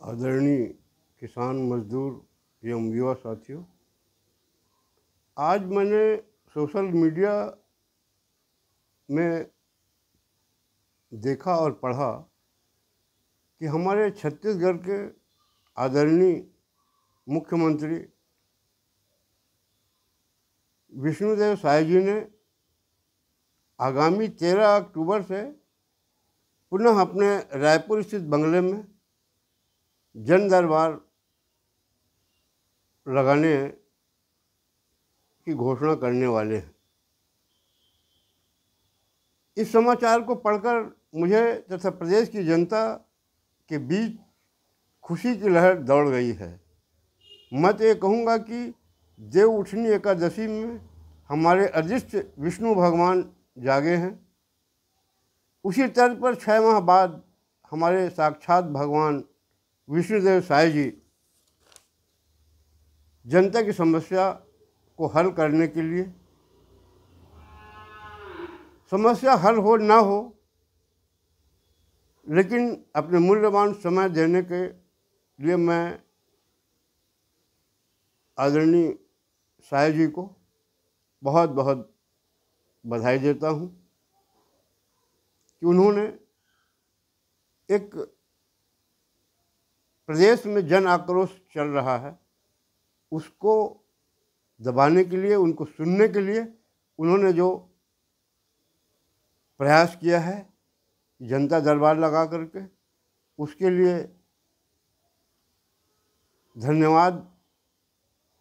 आदरणीय किसान मजदूर एवं युवा साथियों, आज मैंने सोशल मीडिया में देखा और पढ़ा कि हमारे छत्तीसगढ़ के आदरणीय मुख्यमंत्री विष्णुदेव साय जी ने आगामी 13 अक्टूबर से पुनः अपने रायपुर स्थित बंगले में जन दरबार लगाने की घोषणा करने वाले हैं। इस समाचार को पढ़कर मुझे तथा प्रदेश की जनता के बीच खुशी की लहर दौड़ गई है। मैं तो ये कहूँगा कि देव उठनी एकादशी में हमारे अदृष्ट विष्णु भगवान जागे हैं। उसी तर्ज पर 6 माह बाद हमारे साक्षात भगवान विष्णुदेव साय जी जनता की समस्या को हल करने के लिए, समस्या हल हो ना हो लेकिन अपने मूल्यवान समय देने के लिए मैं आदरणीय साय जी को बहुत बहुत बधाई देता हूँ कि उन्होंने एक प्रदेश में जन आक्रोश चल रहा है उसको दबाने के लिए, उनको सुनने के लिए उन्होंने जो प्रयास किया है जनता दरबार लगा करके, उसके लिए धन्यवाद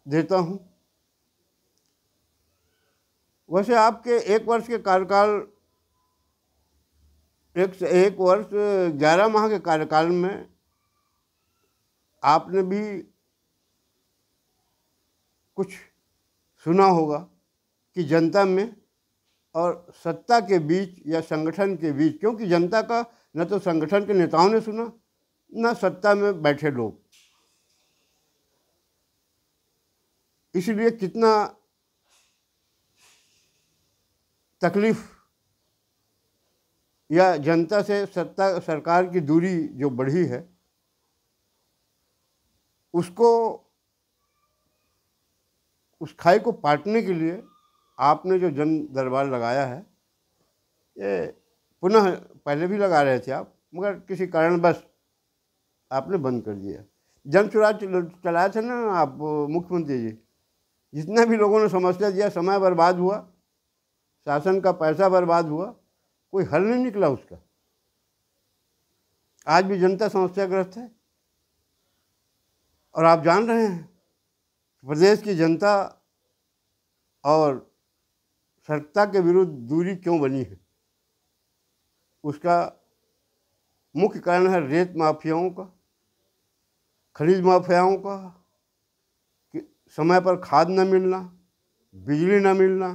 देता हूँ। वैसे आपके 1 वर्ष के कार्यकाल, एक वर्ष 11 माह के कार्यकाल में आपने भी कुछ सुना होगा कि जनता में और सत्ता के बीच या संगठन के बीच, क्योंकि जनता का न तो संगठन के नेताओं ने सुना न सत्ता में बैठे लोग, इसलिए कितना तकलीफ या जनता से सत्ता सरकार की दूरी जो बढ़ी है उसको, उस खाई को पाटने के लिए आपने जो जन दरबार लगाया है, ये पुनः पहले भी लगा रहे थे आप, मगर किसी कारणवश आपने बंद कर दिया। जन सुराज चलाया था ना आप मुख्यमंत्री जी, जितना भी लोगों ने समस्या दिया, समय बर्बाद हुआ, शासन का पैसा बर्बाद हुआ, कोई हल नहीं निकला उसका। आज भी जनता समस्याग्रस्त है और आप जान रहे हैं प्रदेश की जनता और सत्ता के विरुद्ध दूरी क्यों बनी है। उसका मुख्य कारण है रेत माफियाओं का, खनिज माफियाओं का, कि समय पर खाद न मिलना, बिजली न मिलना,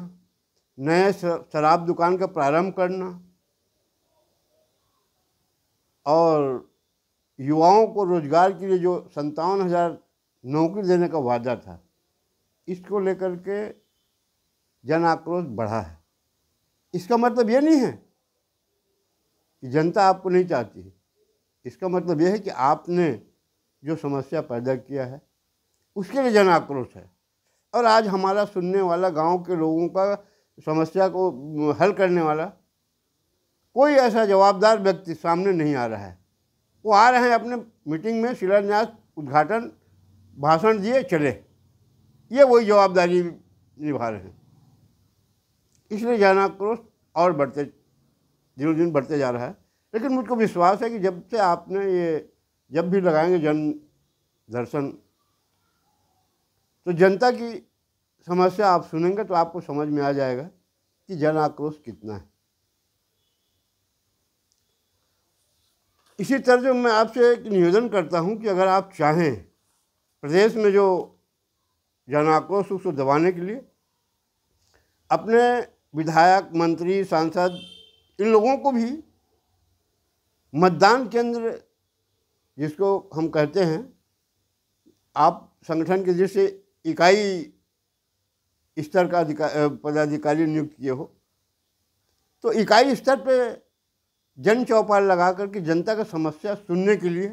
नए शराब दुकान का प्रारंभ करना और युवाओं को रोजगार के लिए जो 57,000 नौकरी देने का वादा था, इसको लेकर के जन आक्रोश बढ़ा है। इसका मतलब ये नहीं है कि जनता आपको नहीं चाहती है, इसका मतलब ये है कि आपने जो समस्या पैदा किया है उसके लिए जन आक्रोश है। और आज हमारा सुनने वाला, गांव के लोगों का समस्या को हल करने वाला कोई ऐसा जवाबदार व्यक्ति सामने नहीं आ रहा है। वो आ रहे हैं अपने मीटिंग में, शिलान्यास, उद्घाटन, भाषण दिए, चले, ये वही जवाबदारी निभा रहे हैं। इसलिए जन आक्रोश और बढ़ते, दिनों दिन बढ़ते जा रहा है। लेकिन मुझको विश्वास है कि जब से आपने ये, जब भी लगाएंगे जन दर्शन, तो जनता की समस्या आप सुनेंगे तो आपको समझ में आ जाएगा कि जन आक्रोश कितना है। इसी तरह से मैं आपसे एक निवेदन करता हूं कि अगर आप चाहें प्रदेश में जो जन आक्रोश उसको दबाने के लिए अपने विधायक, मंत्री, सांसद, इन लोगों को भी मतदान केंद्र जिसको हम कहते हैं, आप संगठन के जैसे इकाई स्तर का पदाधिकारी नियुक्त किए हो, तो इकाई स्तर पे जन चौपाल लगा करके जनता का समस्या सुनने के लिए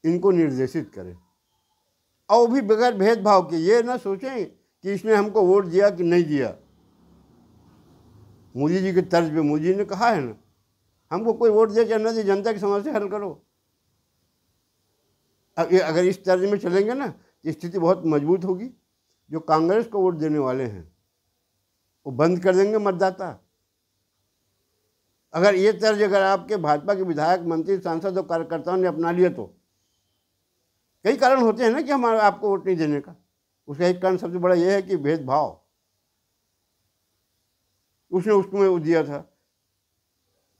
इनको निर्देशित करें, और वो भी बगैर भेदभाव के। ये ना सोचें कि इसने हमको वोट दिया कि नहीं दिया। मोदी जी के तर्ज पे मोदी जी ने कहा है ना, हमको कोई वोट दे चाहे न दे, जनता की समस्या हल करो। अब ये अगर इस तर्ज में चलेंगे ना तो स्थिति बहुत मजबूत होगी। जो कांग्रेस को वोट देने वाले हैं वो बंद कर देंगे मतदाता। अगर ये तर्ज अगर आपके भाजपा के विधायक, मंत्री, सांसद और कार्यकर्ताओं ने अपना लिया तो कई कारण होते हैं ना कि हमारा आपको वोट नहीं देने का। उसका एक कारण सबसे बड़ा यह है कि भेदभाव, उसने उसमें दिया था।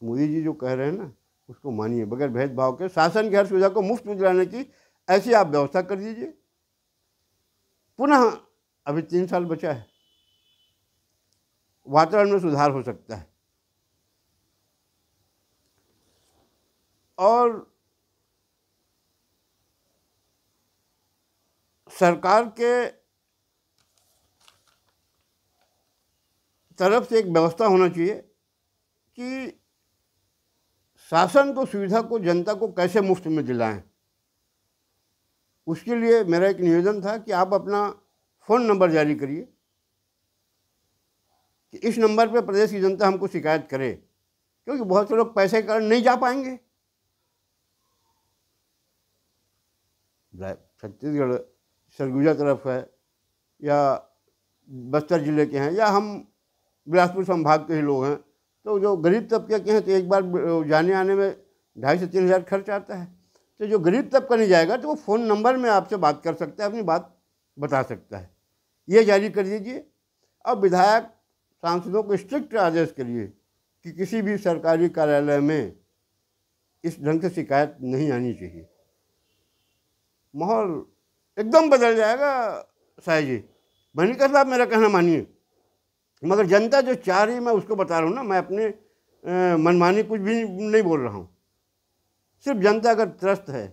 मोदी जी जो कह रहे हैं ना उसको मानिए, बगैर भेदभाव के शासन की हर सुविधा को मुफ्त में दिलाने की ऐसी आप व्यवस्था कर दीजिए। पुनः अभी 3 साल बचा है, वातावरण में सुधार हो सकता है। और सरकार के तरफ से एक व्यवस्था होना चाहिए कि शासन को सुविधा को जनता को कैसे मुफ्त में दिलाएं। उसके लिए मेरा एक निवेदन था कि आप अपना फ़ोन नंबर जारी करिए कि इस नंबर पर प्रदेश की जनता हमको शिकायत करे, क्योंकि बहुत से लोग पैसे के कारण नहीं जा पाएंगे। छत्तीसगढ़ सरगुजा तरफ है या बस्तर जिले के हैं या हम बिलासपुर संभाग के ही लोग हैं, तो जो गरीब तबके के हैं तो एक बार जाने आने में 2,500 से 3,000 खर्च आता है। तो जो गरीब तबका नहीं जाएगा तो वो फ़ोन नंबर में आपसे बात कर सकता है, अपनी बात बता सकता है। ये जारी कर दीजिए। और विधायक सांसदों को स्ट्रिक्ट आदेश करिए कि किसी भी सरकारी कार्यालय में इस ढंग से शिकायत नहीं आनी चाहिए। माहौल एकदम बदल जाएगा साहब जी। मनिकर साहब मेरा कहना मानिए, मगर जनता जो चाह रही है मैं उसको बता रहा हूँ ना, मैं अपने मनमानी कुछ भी नहीं बोल रहा हूँ। सिर्फ जनता अगर त्रस्त है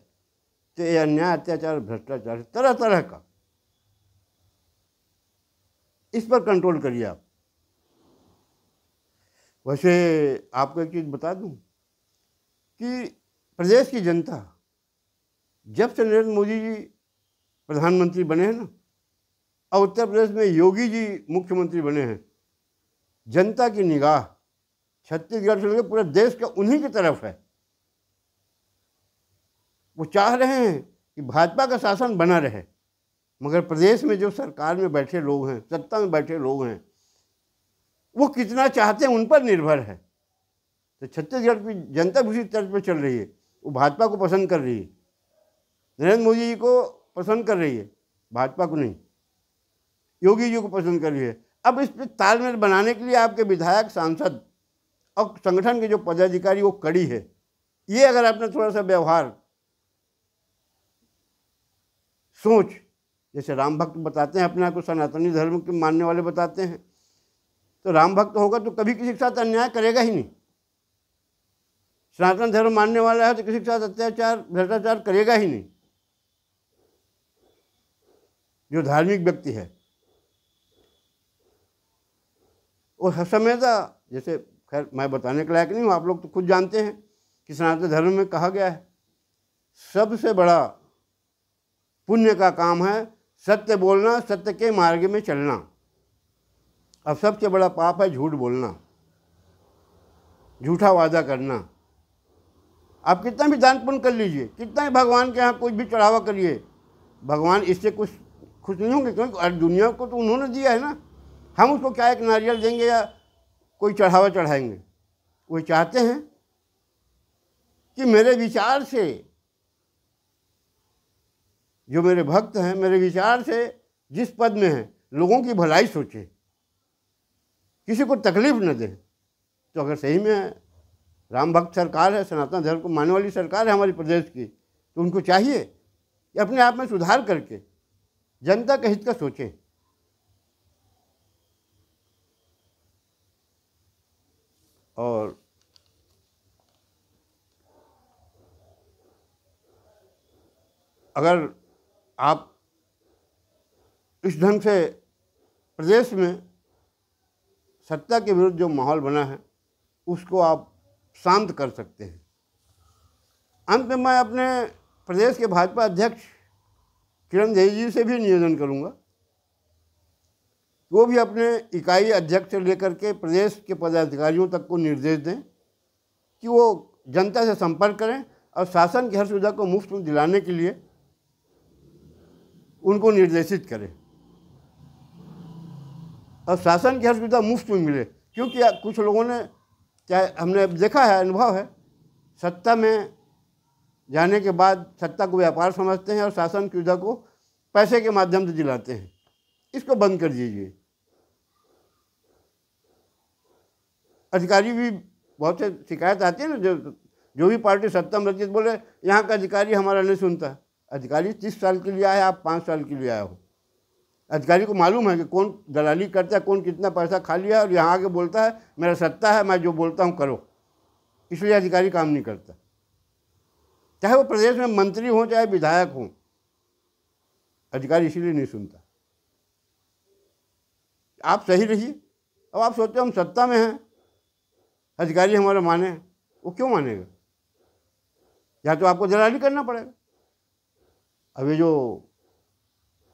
तो ये अन्याय, अत्याचार, भ्रष्टाचार तरह तरह का, इस पर कंट्रोल करिए आप। वैसे आपको एक चीज़ बता दूं कि प्रदेश की जनता जब से नरेंद्र मोदी जी प्रधानमंत्री बने हैं ना और उत्तर प्रदेश में योगी जी मुख्यमंत्री बने हैं, जनता की निगाह छत्तीसगढ़ से लेकर पूरे देश का उन्हीं की तरफ है। वो चाह रहे हैं कि भाजपा का शासन बना रहे, मगर प्रदेश में जो सरकार में बैठे लोग हैं, सत्ता में बैठे लोग हैं, वो कितना चाहते हैं उन पर निर्भर है। तो छत्तीसगढ़ की जनता भी उसी तर्ज पर चल रही है। वो भाजपा को पसंद कर रही है, नरेंद्र मोदी जी को पसंद कर रही है, भाजपा को नहीं। योगी जी को पसंद कर रही है। अब इस पर तालमेल बनाने के लिए आपके विधायक, सांसद और संगठन के जो पदाधिकारी वो कड़ी है, ये अगर आपने थोड़ा सा व्यवहार सोच, जैसे राम भक्त बताते हैं अपने आप को सनातनी धर्म के मानने वाले बताते हैं, तो राम भक्त होगा तो कभी किसी के साथ अन्याय करेगा ही नहीं। सनातन धर्म मानने वाला है तो किसी के साथ अत्याचार, भ्रष्टाचार करेगा ही नहीं। जो धार्मिक व्यक्ति है वो हमेशा, जैसे खैर मैं बताने के लायक नहीं हूँ, आप लोग तो खुद जानते हैं कि सनातन धर्म में कहा गया है सबसे बड़ा पुण्य का काम है सत्य बोलना, सत्य के मार्ग में चलना। अब सबसे बड़ा पाप है झूठ बोलना, झूठा वादा करना। आप कितना भी दान पुण्य कर लीजिए, कितना भी भगवान के यहाँ कुछ भी चढ़ावा करिए, भगवान इससे कुछ खुश नहीं होंगे, क्योंकि दुनिया को तो उन्होंने दिया है ना। हम उसको क्या एक नारियल देंगे या कोई चढ़ावा चढ़ाएंगे? वो चाहते हैं कि मेरे विचार से, जो मेरे भक्त हैं, मेरे विचार से जिस पद में हैं लोगों की भलाई सोचे, किसी को तकलीफ न दे। तो अगर सही में राम भक्त सरकार है, सनातन धर्म को मानने वाली सरकार है हमारी प्रदेश की, तो उनको चाहिए कि अपने आप में सुधार करके जनता के हित का सोचें। और अगर आप इस ढंग से प्रदेश में सत्ता के विरुद्ध जो माहौल बना है उसको आप शांत कर सकते हैं। अंत में मैं अपने प्रदेश के भाजपा अध्यक्ष किरण देवी जी से भी निवेदन करूंगा, वो भी अपने इकाई अध्यक्ष से लेकर के प्रदेश के पदाधिकारियों तक को निर्देश दें कि वो जनता से संपर्क करें और शासन की हर सुविधा को मुफ्त में दिलाने के लिए उनको निर्देशित करें और शासन की हर सुविधा मुफ्त में मिले। क्योंकि कुछ लोगों ने, चाहे हमने देखा है, अनुभव है, सत्ता में जाने के बाद सत्ता को व्यापार समझते हैं और शासन की सुविधा को पैसे के माध्यम से दिलाते हैं। इसको बंद कर दीजिए। अधिकारी भी बहुत से शिकायत आती है ना, जो भी पार्टी सत्ता में रहती है बोले यहाँ का अधिकारी हमारा नहीं सुनता। अधिकारी 30 साल के लिए आया, आप 5 साल के लिए आए हो। अधिकारी को मालूम है कि कौन दलाली करता है, कौन कितना पैसा खा लिया, और यहाँ आके बोलता है मेरा सत्ता है, मैं जो बोलता हूँ करो। इसलिए अधिकारी काम नहीं करता, चाहे वो प्रदेश में मंत्री हों चाहे विधायक हों, अधिकारी इसीलिए नहीं सुनता। आप सही रहिए। अब आप सोचते हम सत्ता में हैं, अधिकारी हमारा माने, वो क्यों मानेगा? या तो आपको दलाली करना पड़ेगा। अब ये जो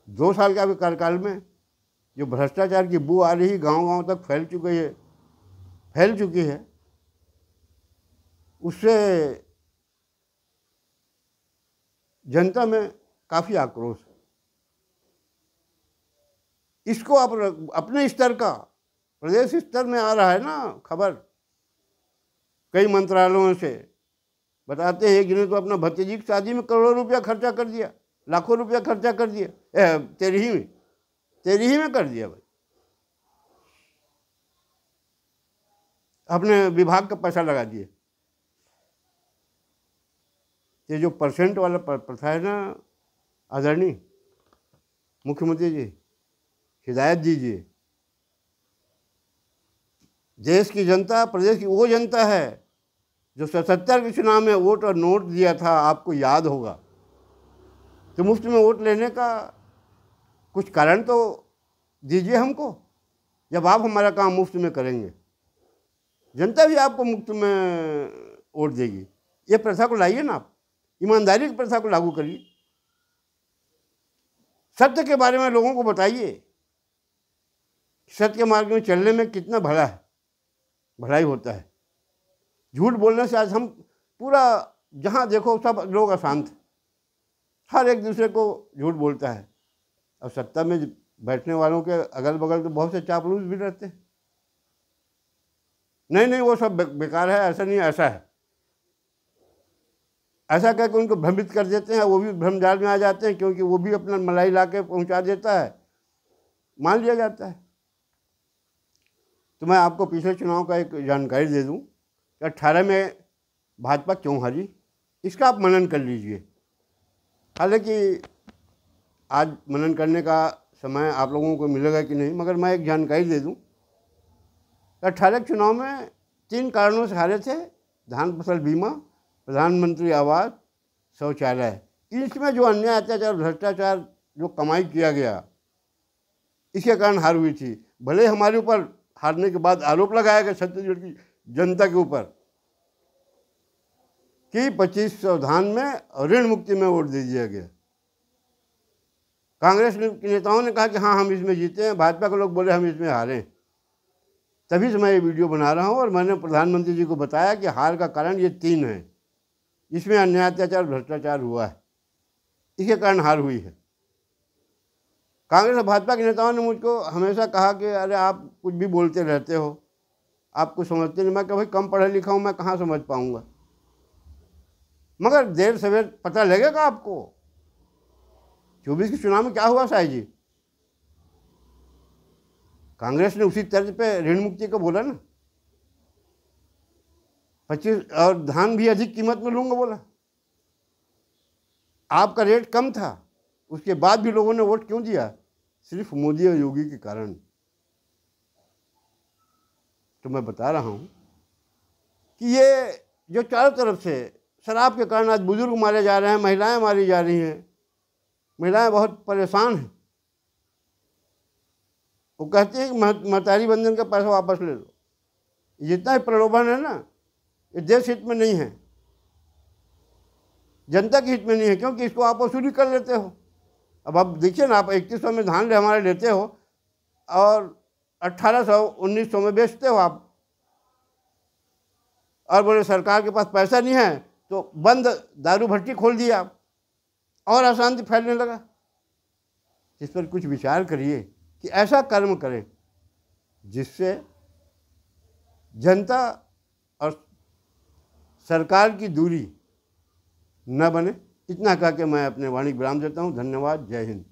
2 साल के कार्यकाल में जो भ्रष्टाचार की बू आ रही, गांव-गांव तक फैल चुकी है, उससे जनता में काफ़ी आक्रोश है। इसको आप अपने स्तर का, प्रदेश स्तर में आ रहा है ना खबर, कई मंत्रालयों से बताते हैं कि तो अपना भतीजी की शादी में करोड़ों रुपया खर्चा कर दिया, लाखों रुपया खर्चा कर दिया, तेरी ही में कर दिया भाई। अपने विभाग का पैसा लगा दिया। ये जो % वाला प्रथा है ना, आदरणीय मुख्यमंत्री जी, हिदायत दीजिए। देश की जनता, प्रदेश की वो जनता है जो 77 के चुनाव में वोट और नोट दिया था, आपको याद होगा। तो मुफ्त में वोट लेने का कुछ कारण तो दीजिए हमको, जब आप हमारा काम मुफ्त में करेंगे जनता भी आपको मुफ्त में वोट देगी। ये प्रथा को लाइए ना, आप ईमानदारी की प्रथा को लागू करिए। सत्य के बारे में लोगों को बताइए, सत्य के मार्ग में चलने में कितना भलाई होता है। झूठ बोलने से आज हम पूरा, जहाँ देखो सब लोग अशांत, हर एक दूसरे को झूठ बोलता है। अब सत्ता में बैठने वालों के अगल बगल तो बहुत से चापलूस भी रहते हैं। नहीं वो सब बेकार है, ऐसा नहीं, ऐसा है, ऐसा कह के उनको भ्रमित कर देते हैं। वो भी भ्रमजाल में आ जाते हैं, क्योंकि वो भी अपना मलाई ला के पहुँचा देता है, मान लिया जाता है। तो मैं आपको पिछले चुनाव का एक जानकारी दे दूं कि 18 में भाजपा क्यों हारी, इसका आप मनन कर लीजिए। हालांकि आज मनन करने का समय आप लोगों को मिलेगा कि नहीं, मगर मैं एक जानकारी दे दूं। 18 चुनाव में 3 कारणों से हारे थे: धान फसल बीमा, प्रधानमंत्री आवास, शौचालय। इसमें जो अन्याय, अत्याचार, भ्रष्टाचार जो कमाई किया गया, इसके कारण हार हुई थी। भले हमारे ऊपर हारने के बाद आरोप लगाया गया छत्तीसगढ़ की जनता के ऊपर कि 2500 धान में ऋण मुक्ति में वोट दे दिया गया। कांग्रेस के नेताओं ने कहा कि हाँ हम इसमें जीते हैं, भाजपा के लोग बोले हम इसमें हारे। तभी से मैं ये वीडियो बना रहा हूँ और मैंने प्रधानमंत्री जी को बताया कि हार का कारण ये 3 है, इसमें अन्याय, अत्याचार, भ्रष्टाचार हुआ है, इसके कारण हार हुई है। कांग्रेस और भाजपा के नेताओं ने मुझको हमेशा कहा कि अरे आप कुछ भी बोलते रहते हो, आप कुछ समझते नहीं। मैं कहा भाई कम पढ़ा लिखा हूँ, मैं कहाँ समझ पाऊँगा। मगर देर सवेर पता लगेगा आपको। 24 के चुनाव में क्या हुआ साईं जी, कांग्रेस ने उसी तर्ज पे ऋण मुक्ति को बोला ना, 25 और धान भी अधिक कीमत में लूँगा बोला। आपका रेट कम था, उसके बाद भी लोगों ने वोट क्यों दिया? सिर्फ मोदी और योगी के कारण। तो मैं बता रहा हूँ कि ये जो चारों तरफ से शराब के कारण आज बुजुर्ग मारे जा रहे हैं, महिलाएं मारी जा रही हैं, महिलाएं बहुत परेशान हैं। वो कहती हैं कि महतारी बंधन का पैसा वापस ले लो। जितना ही प्रलोभन है ना, ये देश हित में नहीं है। जनता के हित में नहीं है, क्योंकि इसको आप वसूली कर लेते हो। अब आप देखिए ना, आप 3100 में धान हमारे लेते हो और 1800 1900 में बेचते हो आप, और बोले सरकार के पास पैसा नहीं है तो बंद दारू भट्टी खोल दिया और अशांति फैलने लगा। इस पर कुछ विचार करिए कि ऐसा कर्म करें जिससे जनता और सरकार की दूरी न बने। इतना कह के मैं अपने वाणी विराम देता हूँ। धन्यवाद। जय हिंद।